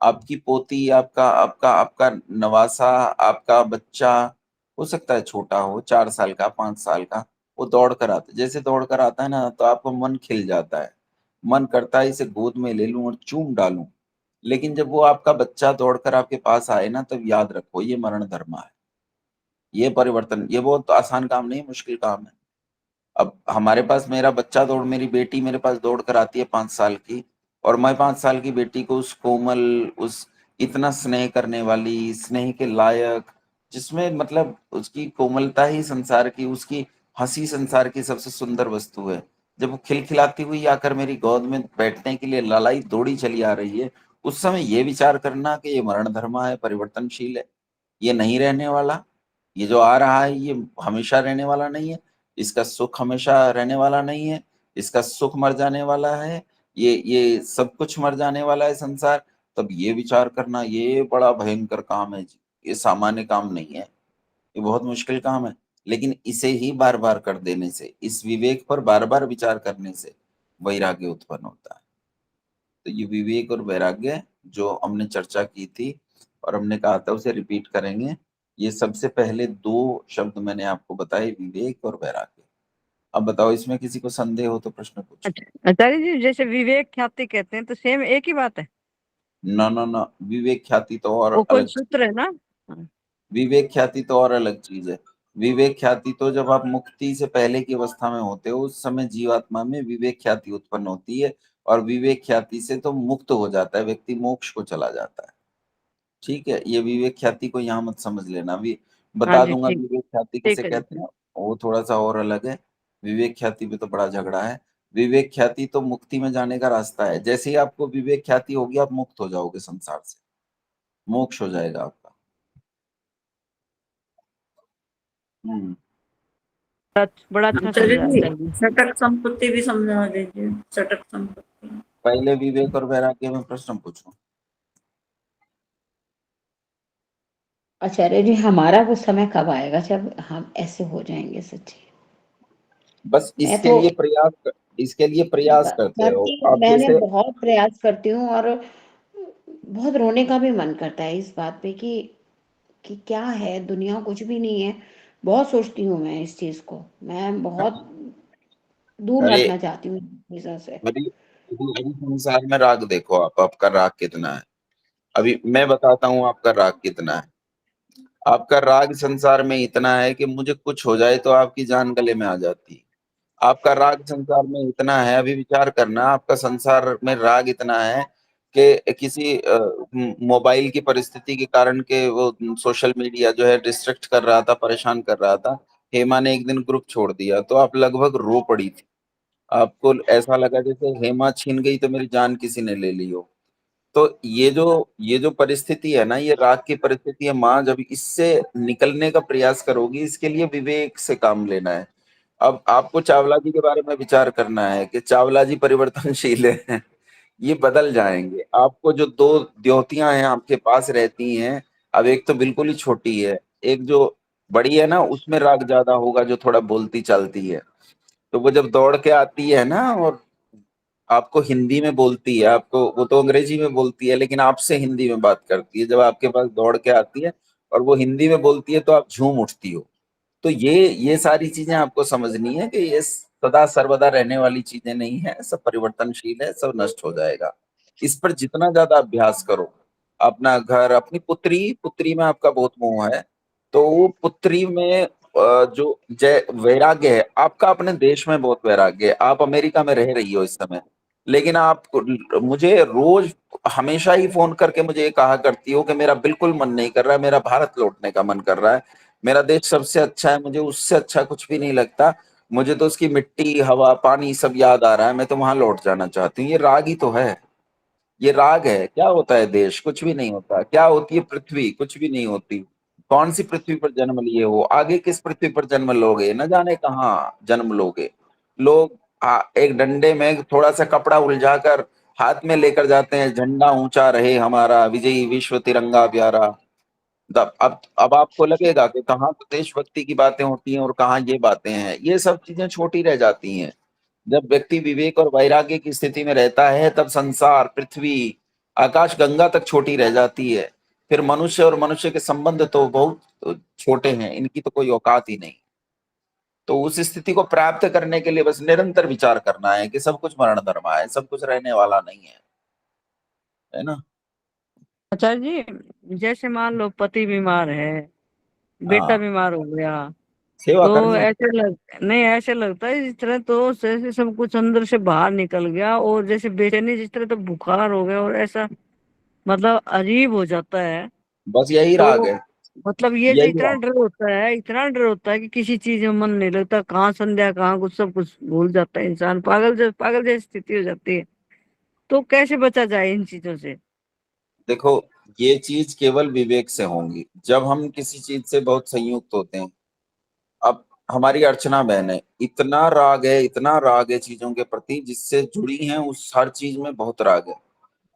आपकी पोती, आपका आपका आपका नवासा, आपका बच्चा, हो सकता है छोटा हो, 4 साल का, 5 साल का, वो दौड़ कर आता है। जैसे दौड़ कर आता है ना, तो आपका मन खिल जाता है, मन करता है इसे गोद में ले लूं और चूम डालूं। लेकिन जब वो आपका बच्चा दौड़कर आपके पास आए ना, तब याद रखो ये मरण धर्म है। ये परिवर्तन, ये बहुत आसान काम नहीं, मुश्किल काम है। अब हमारे पास मेरा बच्चा मेरी बेटी मेरे पास दौड़ कर आती है 5 साल की, और मैं 5 साल की बेटी को उस कोमल, उस इतना स्नेह करने वाली, स्नेह के लायक, जिसमें मतलब उसकी कोमलता ही संसार की, उसकी हंसी संसार की सबसे सुंदर वस्तु है। जब वो खिलखिलाती हुई आकर मेरी गोद में बैठने के लिए ललाई दौड़ी चली आ रही है, उस समय ये विचार करना कि ये मरण धर्मा है, परिवर्तनशील है, ये नहीं रहने वाला, ये जो आ रहा है ये हमेशा रहने वाला नहीं है, इसका सुख हमेशा रहने वाला नहीं है, इसका सुख मर जाने वाला है, ये सब कुछ मर जाने वाला है संसार। तब ये विचार करना ये बड़ा भयंकर काम है जी, ये सामान्य काम नहीं है, ये बहुत मुश्किल काम है। लेकिन इसे ही बार बार कर देने से, इस विवेक पर बार बार विचार करने से वैराग्य उत्पन्न होता है। तो ये विवेक और वैराग्य जो हमने चर्चा की थी और हमने कहा था उसे रिपीट करेंगे। ये सबसे पहले 2 शब्द मैंने आपको बताए, विवेक और वैराग्य। अब बताओ इसमें किसी को संदेह हो तो प्रश्न पूछो। अच्छा आचार्य जी, जैसे विवेक ख्याति कहते हैं तो सेम एक ही बात है? ना ना ना, विवेक ख्याति तो और वो कोई अलग चीज सूत्र है। है ना? हाँ। विवेक ख्याति तो और अलग चीज है। विवेक ख्याति तो जब आप मुक्ति से पहले की अवस्था में होते हो, उस समय जीवात्मा में विवेक ख्याति उत्पन्न होती है, और विवेक ख्याति से तो मुक्त हो जाता है व्यक्ति, मोक्ष को चला जाता है। ठीक है, ये विवेक ख्याति को यहाँ मत समझ लेना, हाँ बता जी, दूंगा ठीक। विवेक ख्याति किसे ठीक है जी, कहते ठीक। हैं। वो थोड़ा सा और अलग है, विवेक ख्याति पे तो बड़ा झगड़ा है। विवेक ख्याति तो मुक्ति में जाने का रास्ता है, जैसे ही आपको विवेक ख्याति होगी आप मुक्त हो जाओगे संसार से, मोक्ष हो जाएगा आपका। हम्म। बड़ा अच्छा आचार्य समझा जी, आचार्य जी। सटक संपत्ति भी समझा दीजिए, सटक संपत्ति। पहले विवेक और वैराग्य में प्रश्न पूछो। आचार्य जी, हमारा वो समय कब आएगा जब हम ऐसे हो जाएंगे सच्ची? बस मैं इसके तो लिए इसके लिए प्रयास करते रहो करती आप, मैंने जैसे बहुत प्रयास करती हूँ, और बहुत रोने का भी मन करता है इस बात पे कि क्या है दुनिया, कुछ भी नहीं है। बहुत सोचती हूँ मैं इस चीज को, मैं बहुत दूर अरे हटना चाहती हूँ इस चीजों से। अभी अभी अभी संसार में राग देखो आप, आपका राग कितना है। अभी मैं बताता हूँ आपका राग कितना है। आपका राग संसार में इतना है कि मुझे कुछ हो जाए तो आपकी जान गले में आ जाती है। आपका राग संसार में इतना है, अभी विचार करना, आपका संसार में राग इतना है कि किसी मोबाइल की परिस्थिति के कारण के वो सोशल मीडिया जो है डिस्ट्रैक्ट कर रहा था, परेशान कर रहा था, हेमा ने एक दिन ग्रुप छोड़ दिया तो आप लगभग रो पड़ी थी। आपको ऐसा लगा जैसे हेमा छीन गई तो मेरी जान किसी ने ले ली हो। तो ये जो परिस्थिति है ना, ये राग की परिस्थिति है माँ। जब इससे निकलने का प्रयास करोगी, इसके लिए विवेक से काम लेना है। अब आपको चावला जी के बारे में विचार करना है कि चावला जी परिवर्तनशील है ये बदल जाएंगे। आपको जो 2 द्योतियां हैं आपके पास रहती हैं, अब एक तो बिल्कुल ही छोटी है, एक जो बड़ी है ना उसमें राग ज्यादा होगा, जो थोड़ा बोलती चालती है। तो वो जब दौड़ के आती है ना और आपको हिंदी में बोलती है, आपको वो तो अंग्रेजी में बोलती है लेकिन आपसे हिंदी में बात करती है, जब आपके पास दौड़ के आती है और वो हिंदी में बोलती है तो आप झूम उठती हो। तो ये सारी चीजें आपको समझनी है कि ये सदा सर्वदा रहने वाली चीजें नहीं है, सब परिवर्तनशील है, सब नष्ट हो जाएगा। इस पर जितना ज्यादा अभ्यास करो, अपना घर, अपनी पुत्री पुत्री में आपका बहुत मोह है, तो वो पुत्री में जो जय वैराग्य है आपका, अपने देश में बहुत वैराग्य है। आप अमेरिका में रह रही हो इस समय, लेकिन आप मुझे रोज हमेशा ही फोन करके मुझे ये कहा करती हो कि मेरा बिल्कुल मन नहीं कर रहा है, मेरा भारत लौटने का मन कर रहा है, मेरा देश सबसे अच्छा है, मुझे उससे अच्छा कुछ भी नहीं लगता, मुझे तो उसकी मिट्टी हवा पानी सब याद आ रहा है, मैं तो वहां लौट जाना चाहती हूँ। ये राग ही तो है, ये राग है। क्या होता है देश? कुछ भी नहीं होता। क्या होती है पृथ्वी? कुछ भी नहीं होती। कौन सी पृथ्वी पर जन्म लिए हो, आगे किस पृथ्वी पर जन्म लोगे, न जाने कहाँ जन्म लोगे। लोग एक डंडे में थोड़ा सा कपड़ा उलझाकर हाथ में लेकर जाते हैं, झंडा ऊंचा रहे हमारा विजयी विश्व तिरंगा प्यारा। अब आपको लगेगा कि कहाँ तो देशभक्ति की बातें होती हैं और कहाँ ये बातें हैं। ये सब चीजें छोटी रह जाती हैं। जब व्यक्ति विवेक और वैराग्य की स्थिति में रहता है, तब संसार पृथ्वी आकाश गंगा तक छोटी रह जाती है। फिर मनुष्य और मनुष्य के संबंध तो बहुत छोटे हैं, इनकी तो कोई औकात ही नहीं। तो उस स्थिति को प्राप्त करने के लिए बस निरंतर विचार करना है कि सब कुछ मरण धर्म है, सब कुछ रहने वाला नहीं है, है ना। आचार्य जी, जैसे मान लो पति बीमार है, बेटा हाँ, बीमार हो गया, सेवा तो करनी। नहीं, ऐसे लगता है जिस तरह तो जैसे सब कुछ अंदर से बाहर निकल गया, और जैसे बेचैनी जिस तरह तो बुखार हो गया, और ऐसा मतलब अजीब हो जाता है। बस यही राग तो है, मतलब ये यही इतना राग। डर होता है, इतना डर होता है कि किसी चीज में मन नहीं लगता, कहाँ संध्या कहाँ कुछ, सब कुछ भूल जाता है इंसान, पागल जैसी स्थिति हो जाती है। तो कैसे बचा जाए इन चीजों से? देखो, ये चीज केवल विवेक से होंगी जब हम किसी चीज से बहुत संयुक्त होते हैं। अब हमारी अर्चना बहन है, इतना राग है चीजों के प्रति, जिससे जुड़ी हैं, उस हर चीज में बहुत राग है।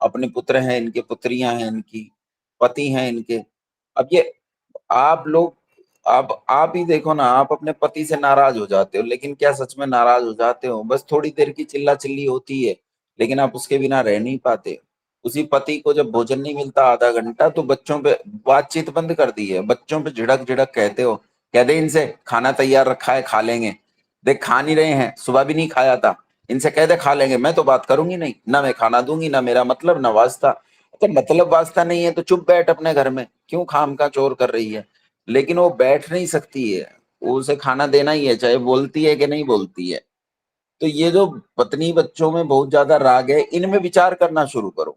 अपने पुत्र हैं इनके, पुत्रियां हैं इनकी, पति हैं इनके। अब ये आप लोग, अब आप ही देखो ना, आप अपने पति से नाराज हो जाते हो, लेकिन क्या सच में नाराज हो जाते हो? बस थोड़ी देर की चिल्ला चिल्ली होती है, लेकिन आप उसके बिना रह नहीं पाते। उसी पति को जब भोजन नहीं मिलता आधा घंटा, तो बच्चों पे बातचीत बंद कर दी है, बच्चों पे झिड़क झिड़क कहते हो, कह दे इनसे खाना तैयार रखा है खा लेंगे। देख खा नहीं रहे हैं, सुबह भी नहीं खाया था, इनसे कह दे खा लेंगे। मैं तो बात करूंगी नहीं, ना मैं खाना दूंगी, ना मेरा मतलब, ना वास्ता। तो मतलब वास्ता नहीं है तो चुप बैठ अपने घर में, क्यों खाम का चोर कर रही है? लेकिन वो बैठ नहीं सकती है, वो उसे खाना देना ही है, चाहे बोलती है कि नहीं बोलती है। तो ये जो पत्नी बच्चों में बहुत ज्यादा राग है, इनमें विचार करना शुरू करो।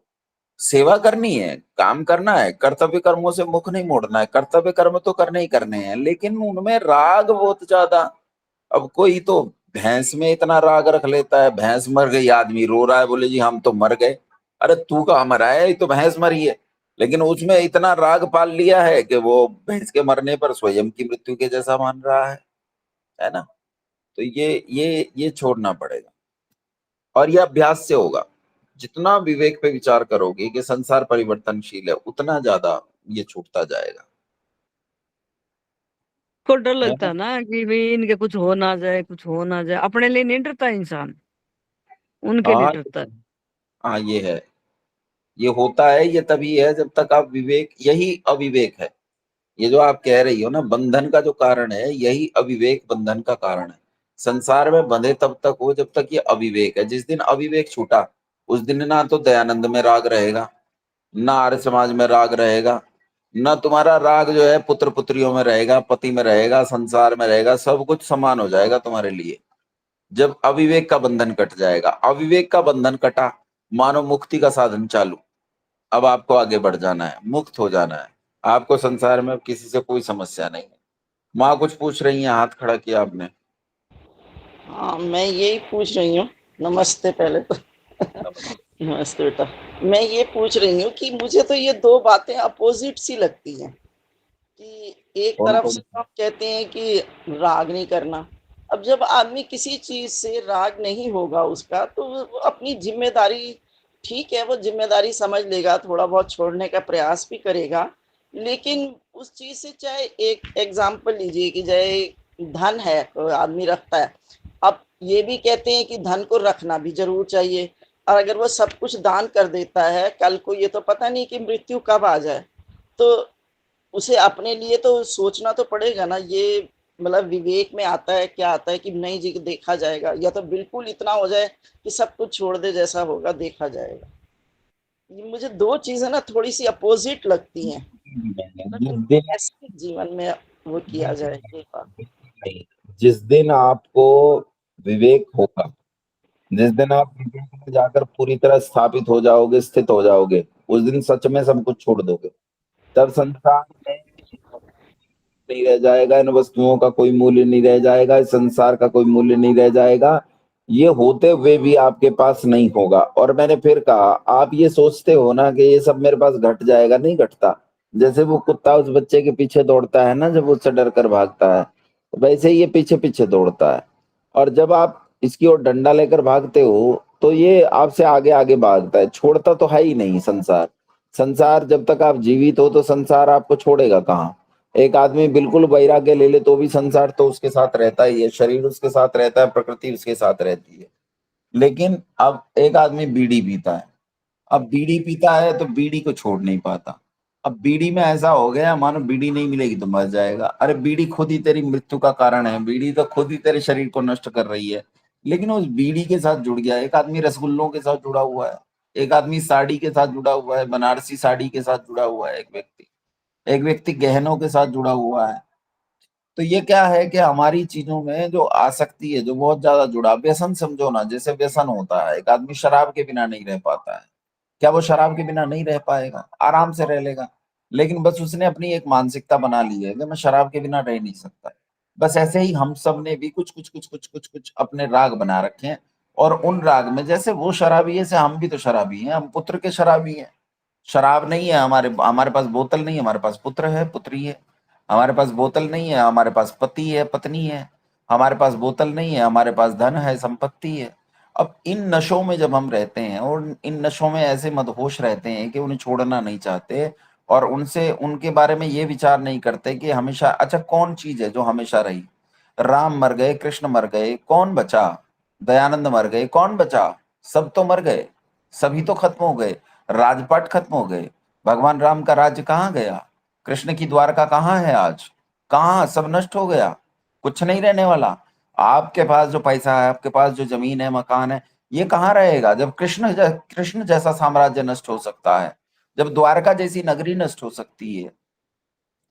सेवा करनी है, काम करना है, कर्तव्य कर्मों से मुख नहीं मोड़ना है, कर्तव्य कर्म तो करने ही करने हैं, लेकिन उनमें राग बहुत ज्यादा। अब कोई तो भैंस में इतना राग रख लेता है, भैंस मर गई, आदमी रो रहा है, बोले जी हम तो मर गए। अरे तू कहाँ मरा है, ये तो भैंस मरी है। लेकिन उसमें इतना राग पाल लिया है कि वो भैंस के मरने पर स्वयं की मृत्यु के जैसा मान रहा है ना? तो ये छोड़ना पड़ेगा, और ये अभ्यास से होगा। जितना विवेक पे विचार करोगे कि संसार परिवर्तनशील है, उतना ज्यादा ये छूटता जाएगा। को डर है लगता ना? है ना कि भाई इनके कुछ हो ना जाए, कुछ हो ना जाए, अपने लिए नहीं डरता इंसान, उनके लिए हाँ, डरता है। हाँ, ये है, ये होता है, ये तभी है जब तक आप विवेक, यही अविवेक है। ये जो आप कह रही हो ना, बंधन का जो कारण है, यही अविवेक बंधन का कारण है। संसार में बंधे तब तक हो जब तक ये अविवेक है। जिस दिन अविवेक छूटा, उस दिन ना तो दयानंद में राग रहेगा, ना आर्य समाज में राग रहेगा, ना तुम्हारा राग जो है पुत्र पुत्रियों में रहेगा, पति में रहेगा, संसार में रहेगा। सब कुछ समान हो जाएगा तुम्हारे लिए जब अविवेक का बंधन कट जाएगा। अविवेक का बंधन कटा, मानो मुक्ति का साधन चालू। अब आपको आगे बढ़ जाना है, मुक्त हो जाना है। आपको संसार में अब किसी से कोई समस्या नहीं है। माँ कुछ पूछ रही है, हाथ खड़ा किया आपने। हाँ, मैं यही पूछ रही हूँ। नमस्ते पहले तो। नमस्ते बेटा। मैं ये पूछ रही हूँ कि मुझे तो ये दो बातें अपोजिट सी लगती हैं कि एक कौन तरफ कौन? से तो आप कहते हैं कि राग नहीं करना। अब जब आदमी किसी चीज से राग नहीं होगा उसका, तो वो अपनी जिम्मेदारी, ठीक है वो जिम्मेदारी समझ लेगा, थोड़ा बहुत छोड़ने का प्रयास भी करेगा। लेकिन उस चीज से, चाहे एक एग्जाम्पल लीजिए कि चाहे धन है तो आदमी रखता है। अब ये भी कहते हैं कि धन को रखना भी जरूर चाहिए, और अगर वो सब कुछ दान कर देता है, कल को ये तो पता नहीं कि मृत्यु कब आ जाए, तो उसे अपने लिए तो सोचना तो पड़ेगा ना। ये मतलब विवेक में आता है, क्या आता है कि नहीं जी देखा जाएगा, या तो बिल्कुल इतना हो जाए कि सब कुछ छोड़ दे, जैसा होगा देखा जाएगा। ये मुझे दो चीजें ना थोड़ी सी अपोजिट लगती हैं। जिस दिन, कैसे जीवन में वो किया जाए ये बात। जिस दिन आपको विवेक होगा, जिस दिन आप विवेक में जाकर पूरी तरह स्थापित हो जाओगे, स्थित हो जाओगे, उस दिन सच में सब कुछ छोड़ दोगे। तब संसार में नहीं रह जाएगा, इन वस्तुओं का कोई मूल्य नहीं रह जाएगा, इस संसार का कोई मूल्य नहीं रह जाएगा। ये होते हुए भी आपके पास नहीं होगा। और मैंने फिर कहा, आप ये सोचते हो ना कि ये सब मेरे पास घट जाएगा, नहीं घटता। जैसे वो कुत्ता उस बच्चे के पीछे दौड़ता है ना, जब उससे डर कर भागता है, वैसे ही ये पीछे पीछे दौड़ता है। और जब आप इसकी ओर डंडा लेकर भागते हो, तो ये आपसे आगे आगे भागता है, छोड़ता तो है ही नहीं संसार। संसार जब तक आप जीवित हो, तो संसार आपको छोड़ेगा कहाँ? एक आदमी बिल्कुल वैराग्य ले ले तो भी संसार तो उसके साथ रहता ही है, शरीर उसके साथ रहता है, प्रकृति उसके साथ रहती है। लेकिन अब एक आदमी बीड़ी पीता है, अब बीड़ी पीता है तो बीड़ी को छोड़ नहीं पाता। अब बीड़ी में ऐसा हो गया मानो बीड़ी नहीं मिलेगी तो मर जाएगा। अरे बीड़ी खुद ही तेरी मृत्यु का कारण है, बीड़ी तो खुद ही तेरे शरीर को नष्ट कर रही है। लेकिन उस बीड़ी के साथ जुड़ गया। एक आदमी रसगुल्लों के साथ जुड़ा हुआ है, एक आदमी साड़ी के साथ जुड़ा हुआ है, बनारसी साड़ी के साथ जुड़ा हुआ है, एक व्यक्ति गहनों के साथ जुड़ा हुआ है। तो ये क्या है कि हमारी चीजों में जो आसक्ति है, जो बहुत ज्यादा जुड़ा, व्यसन समझो ना, जैसे व्यसन होता है, एक आदमी शराब के बिना नहीं रह पाता है, क्या वो शराब के बिना नहीं रह पाएगा? आराम से रह लेगा, लेकिन बस उसने अपनी एक मानसिकता बना ली है कि मैं शराब के बिना रह नहीं सकता। बस ऐसे ही हम सब ने भी कुछ अपने राग बना रखे हैं, और उन राग में जैसे वो शराबी है, से हम भी तो शराबी हैं, हम पुत्र के शराबी हैं। शराब नहीं है हमारे हमारे पास, बोतल नहीं है, हमारे पास पुत्र है, पुत्री है। हमारे पास बोतल नहीं है, हमारे पास पति है, पत्नी है। हमारे पास बोतल नहीं है, हमारे पास धन है, संपत्ति है। अब इन नशों में जब हम रहते हैं, और इन नशों में ऐसे मदहोश रहते हैं कि उन्हें छोड़ना नहीं चाहते, और उनसे उनके बारे में ये विचार नहीं करते कि हमेशा, अच्छा कौन चीज है जो हमेशा रही? राम मर गए, कृष्ण मर गए, कौन बचा? दयानंद मर गए, कौन बचा? सब तो मर गए, सभी तो खत्म हो गए, राजपाट खत्म हो गए। भगवान राम का राज्य कहाँ गया? कृष्ण की द्वारका कहाँ है आज? कहाँ? सब नष्ट हो गया, कुछ नहीं रहने वाला। आपके पास जो पैसा है, आपके पास जो जमीन है, मकान है, ये कहाँ रहेगा जब कृष्ण जैसा साम्राज्य नष्ट हो सकता है, जब द्वारका जैसी नगरी नष्ट हो सकती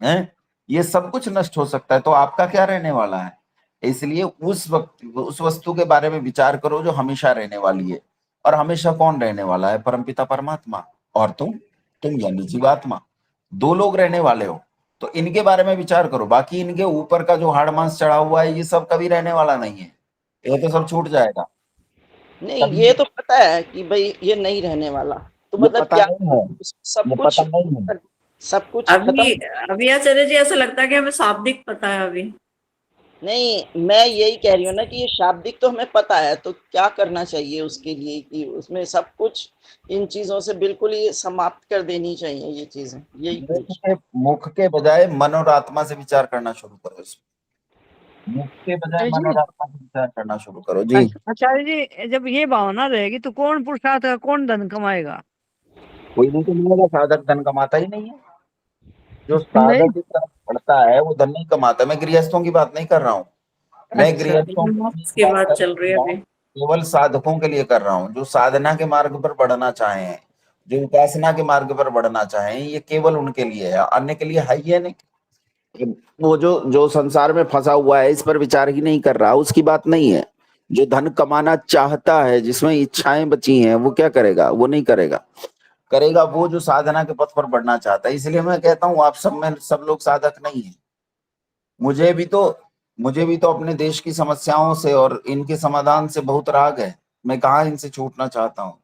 है? ये सब कुछ नष्ट हो सकता है, तो आपका क्या रहने वाला है? इसलिए उस वक्त उस वस्तु के बारे में विचार करो जो हमेशा रहने वाली है। और हमेशा कौन रहने वाला है? परमपिता परमात्मा और तुम यानी जीवात्मा। दो लोग रहने वाले हो, तो इनके बारे में विचार करो। बाकी इनके ऊपर का जो हाड़ मांस चढ़ा हुआ है, ये सब कभी रहने वाला नहीं है, ये तो सब छूट जाएगा। नहीं, कभी ये तो पता है कि भाई ये नहीं रहने वाला, तो ये मतलब पता क्या नहीं है, सब ये कुछ, पता नहीं है। सब कुछ अभी खत्म? अभी आचार्य जी ऐसा लगता है कि हमें शाब्दिक पता है अभी। नहीं, मैं यही कह रही हूँ ना कि ये शाब्दिक तो हमें पता है, तो क्या करना चाहिए उसके लिए कि उसमें सब कुछ इन चीजों से बिल्कुल ही समाप्त कर देनी चाहिए ये चीजें, यही कुछ। मुख के बजाय मन और आत्मा से विचार करना शुरू करो। मुख के बजाय आचार्य मन और जी, आत्मा से विचार करना शुरू करो जी। आचार्य जी, जब ये भावना रहेगी तो कौन पुरुषार्थ का, कौन धन कमाएगा? कोई नहीं कमाएगा, साधक धन कमाता ही नहीं है। जो नहीं। साधक की तरफ बढ़ता है वो धन नहीं कमाता। मैं गृहस्थों की बात नहीं कर रहा हूँ, मैं अच्छा। गृहस्थों की मोक्ष की बात बात कर चल रही है रहा हूँ, अभी। केवल साधकों के लिए कर रहा हूँ, जो साधना के मार्ग पर बढ़ना चाहे, जो उपासना के मार्ग पर बढ़ना चाहे, ये केवल उनके लिए है, अन्य के लिए है ही है नहीं। वो जो जो संसार में फंसा हुआ है, इस पर विचार ही नहीं कर रहा, उसकी बात नहीं है। जो धन कमाना चाहता है, जिसमें इच्छाएं बची हैं, वो क्या करेगा? वो नहीं करेगा। करेगा वो जो साधना के पथ पर बढ़ना चाहता है। इसलिए मैं कहता हूँ, आप सब में सब लोग साधक नहीं है। मुझे भी तो मुझे भी तो अपने देश की समस्याओं से और इनके समाधान से बहुत राग है। मैं कहाँ इनसे छूटना चाहता हूँ,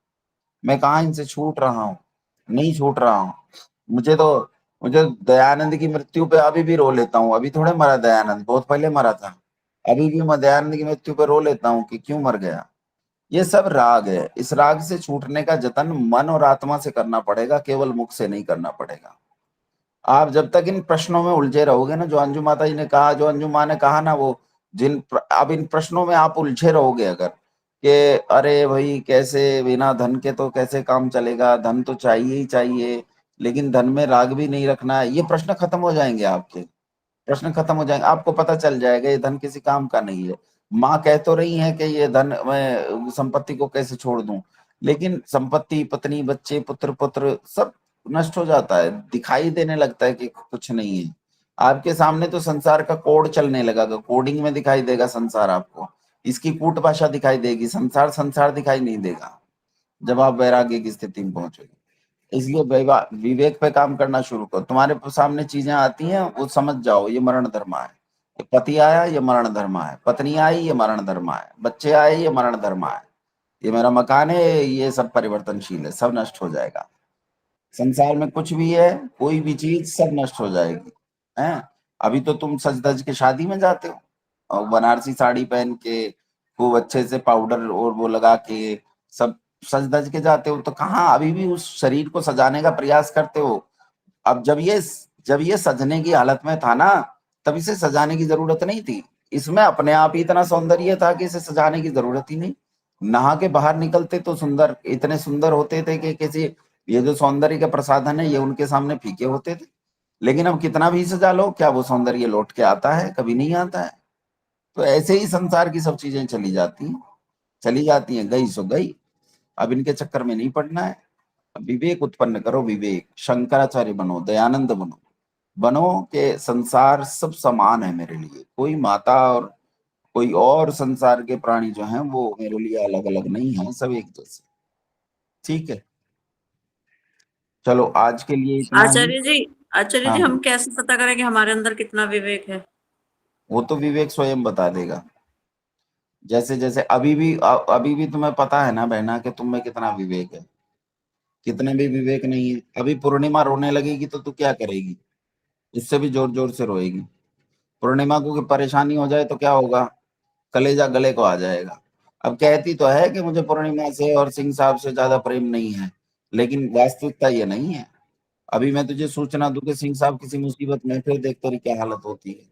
मैं कहाँ इनसे छूट रहा हूँ? नहीं छूट रहा हूँ। मुझे तो मुझे दयानंद की मृत्यु पे अभी भी रो लेता हूँ। अभी थोड़े मरा दयानंद, बहुत पहले मरा था। अभी भी मैं दयानंद की मृत्यु पे रो लेता हूँ कि क्यों मर गया। ये सब राग है। इस राग से छूटने का जतन मन और आत्मा से करना पड़ेगा, केवल मुख से नहीं करना पड़ेगा। आप जब तक इन प्रश्नों में उलझे रहोगे ना, जो अंजू माता जी ने कहा, जो अंजू माँ ने कहा ना, वो अब इन प्रश्नों में आप उलझे रहोगे अगर, कि अरे भाई कैसे, बिना धन के तो कैसे काम चलेगा, धन तो चाहिए ही चाहिए, लेकिन धन में राग भी नहीं रखना है, ये प्रश्न खत्म हो जाएंगे आपके। प्रश्न खत्म हो जाएंगे, आपको पता चल जाएगा ये धन किसी काम का नहीं है। माँ कह तो रही है कि ये धन, मैं संपत्ति को कैसे छोड़ दूं, लेकिन संपत्ति, पत्नी, बच्चे, पुत्र पुत्र सब नष्ट हो जाता है, दिखाई देने लगता है कि कुछ नहीं है। आपके सामने तो संसार का कोड चलने लगा, कोडिंग में दिखाई देगा संसार आपको, इसकी कूट भाषा दिखाई देगी, संसार संसार दिखाई नहीं देगा जब आप वैराग्य की स्थिति में पहुंचोगे। इसलिए विवेक पे काम करना शुरू करो। तुम्हारे सामने चीजें आती हैं, वो समझ जाओ ये मरण धर्म है। पति आया, ये मरण धर्म है। पत्नी आई, ये मरण धर्म है। बच्चे आए, ये मरण धर्म है। ये मेरा मकान है, ये सब परिवर्तनशील है, सब नष्ट हो जाएगा। संसार में कुछ भी है, कोई भी चीज, सब नष्ट हो जाएगी। हैं? अभी तो तुम सज धज के शादी में जाते हो, और बनारसी साड़ी पहन के, खूब अच्छे से पाउडर और वो लगा के, सब सज धज के जाते हो, तो कहाँ अभी भी उस शरीर को सजाने का प्रयास करते हो? अब जब ये सजने की हालत में था ना, तब इसे सजाने की जरूरत नहीं थी। इसमें अपने आप ही इतना सौंदर्य था कि इसे सजाने की जरूरत ही नहीं। नहा के बाहर निकलते तो सुंदर, इतने सुंदर होते थे कि किसी, ये जो सौंदर्य के प्रसाधन है, ये उनके सामने फीके होते थे। लेकिन अब कितना भी सजा लो, क्या वो सौंदर्य लौट के आता है? कभी नहीं आता है। तो ऐसे ही संसार की सब चीजें चली जाती हैं, गई सो गई। अब इनके चक्कर में नहीं पड़ना है। विवेक उत्पन्न करो, विवेक, शंकराचार्य बनो, दयानंद बनो कि संसार सब समान है मेरे लिए, कोई माता और कोई और संसार के प्राणी जो हैं वो मेरे लिए अलग अलग नहीं है, सब एक जैसे। ठीक है, चलो आज के लिए इतना ही। आचार्य हाँ जी, हम बोलो। कैसे पता करें कि हमारे अंदर कितना विवेक है? वो तो विवेक स्वयं बता देगा। जैसे जैसे अभी भी तुम्हें पता है ना बहना कि तुम में कितना विवेक है, कितना भी विवेक नहीं है। अभी पूर्णिमा रोने लगेगी तो तू क्या करेगी? इससे भी जोर जोर से रोएगी। पूर्णिमा को कोई परेशानी हो जाए तो क्या होगा? कलेजा गले को आ जाएगा। अब कहती तो है कि मुझे पूर्णिमा से और सिंह साहब से ज्यादा प्रेम नहीं है, लेकिन वास्तविकता ये नहीं है। अभी मैं तुझे सूचना दूं कि सिंह साहब किसी मुसीबत में, फिर देख तेरी क्या हालत होती है।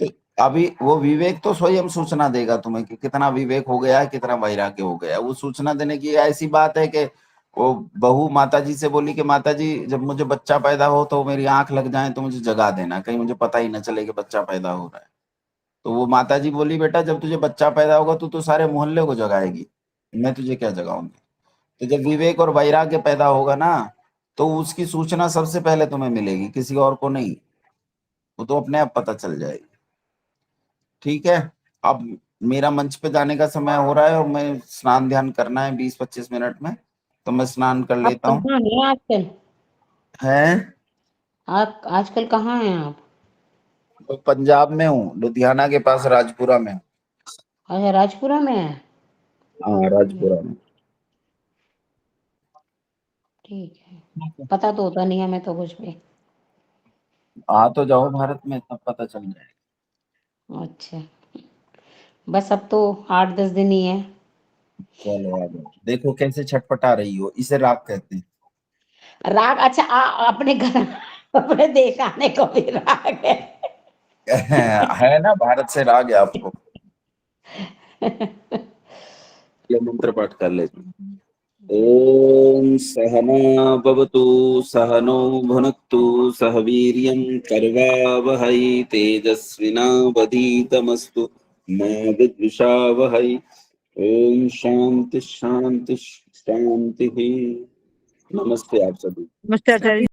तो अभी वो विवेक तो स्वयं सूचना देगा तुम्हें कि कितना विवेक हो गया है, कितना वैराग्य हो गया है। वो सूचना देने की ऐसी बात है कि वो बहू माता जी से बोली कि माता जी जब मुझे बच्चा पैदा हो तो मेरी आंख लग जाए तो मुझे जगा देना, कहीं मुझे पता ही ना चले कि बच्चा पैदा हो रहा है। तो वो माता जी बोली बेटा जब तुझे बच्चा पैदा होगा तो सारे मोहल्ले को जगाएगी, मैं तुझे क्या जगाऊंगी। तो जब विवेक और वैराग्य पैदा होगा ना तो उसकी सूचना सबसे पहले तुम्हें मिलेगी, किसी और को नहीं। वो तो अपने आप पता चल जाएगी। ठीक है, अब मेरा मंच पे जाने का समय हो रहा है और मैं स्नान ध्यान करना है 20-25 मिनट में, तो मैं स्नान कर आप लेता हूँ। कहाँ हैं आजकल? है आप आजकल कहाँ हैं आप? तो पंजाब में हूँ, लुधियाना के पास राजपुरा में। अच्छा, राजपुरा में है। हाँ राजपुरा में। ठीक है, पता तो होता नहीं है हमें तो कुछ भी। आ तो जाओ भारत में, तब पता चल जाएगा। अच्छा, बस अब तो 8-10 दिन ही है। चलो आ जाओ, देखो कैसे छटपटा रही हो, इसे राग कहते हैं। राग? अच्छा, अपने घर अपने देश आने को भी राग है। है ना, भारत से राग है आपको। ये मंत्र पाठ कर लेते हैं। ओम सहना भवतु सहनो भुनक्तु सह वीर्यं कर्वावहै तेजस्विनावधीतमस्तु मा विद्विषावहै। ओम शांति शांति शांति। नमस्ते आप सभी। नमस्ते आचार्य।